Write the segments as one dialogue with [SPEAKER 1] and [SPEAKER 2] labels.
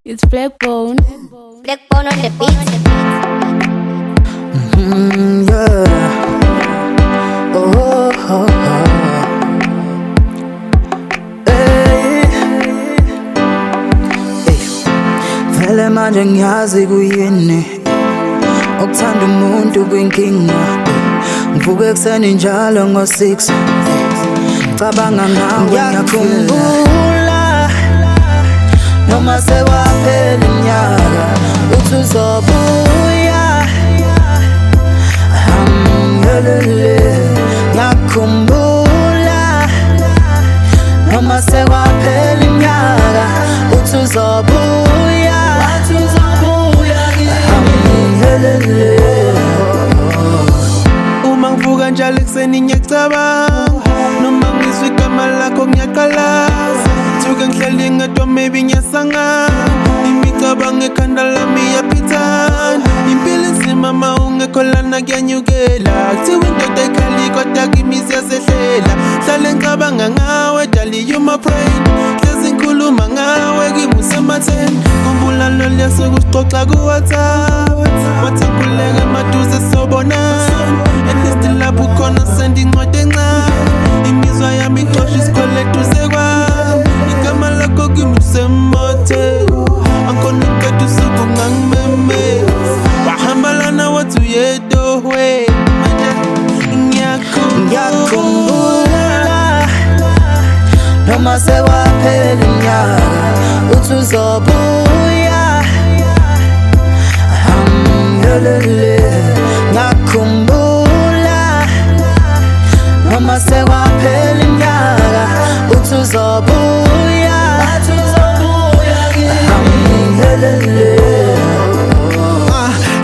[SPEAKER 1] It's Blackbone.
[SPEAKER 2] Blackbone on the beat.
[SPEAKER 3] Yeah. Oh, oh, oh. Hey. Hey. Vele manje ngiyazi kuyini ukuthanda umuntu kwinkinga. Ngivuka ekuseni njalo ngo-6 cabanga ngawe ngiyakhumbula noma sekwaphela iminyaka uthi uzobuya ngiyakhumbula noma sekwaphela iminyaka uthi uzobuya
[SPEAKER 4] uma ngivuka njalo ekuseni ngiyacabanga noma ngizwa igama lakho ngiyaqalaza thuke ngihleli ngedwa maybe ngiyasangana imicabango ekhanda lami iyaphithana impilo enzima ma ungekho lana kuyanyukela kuthiwa indoda ekhali kodwa kimi siyasehlela hlale ngicabanga ngawe dali you my brain hlezi ngikhuluma ngawe kimi usematheni khumbula lo liyasuke usixoxa ku-WhatsApp wathi ngikhuleke maduze sobonana at least lapho khona senda incwadi encane imizwa yami ixosha isikhole eduze kwami igama lakho kimi usemotheni angikhona ukukhetha usuku ngangimeme wahamba lana wathi uyetohwe manje
[SPEAKER 3] ngiyakhumbula noma sekwaphela iminyaka uthi uzobuya ngiyakhumbula noma sekwaphela iminyaka uthi uzobuya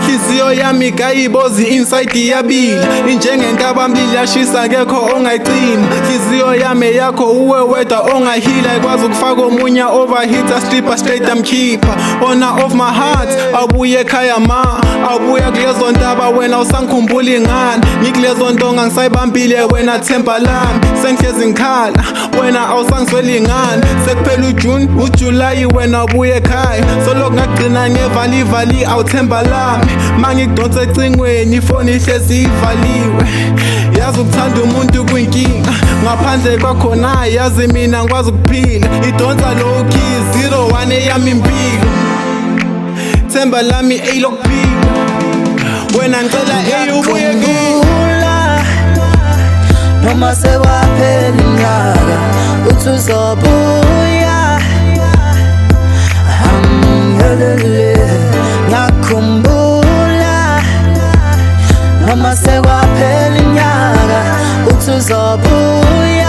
[SPEAKER 4] hliziyo yami kayibozi inside iyabila injengentaba mbili yashisa kekho ongayicima hliziyo yami yakho uwe wedwa ongahila ikwazi ukufaka omunye overhitter stripper straight am keeper honor of my heart awubuye ekhaya ma awubuya kulezo ntaba wena usangikhumbula ingane ngikulezo ntonga ngisayibambile wena themba lami sengihlezi ngikhala wena awusangisweli ingane sekuphela uJune uJulayi wena ubuye ekhaya solo ngagcina ngevalivali awuthemba lami mangikudonsa ecingweni ifoni ihlezi ivaliwe yazi ukuthanda umuntu kuyinkinga ngaphandle kwakhona yazi mina ngikwazi ukuphila idonsa low key 01 eyami impilo themba lami eyilokuphila wena ngicela ubuye kimi
[SPEAKER 3] noma sekwaphela iminyaka uthi uzobuya ngiyakhumbula noma sekwaphela iminyaka uthi uzobuya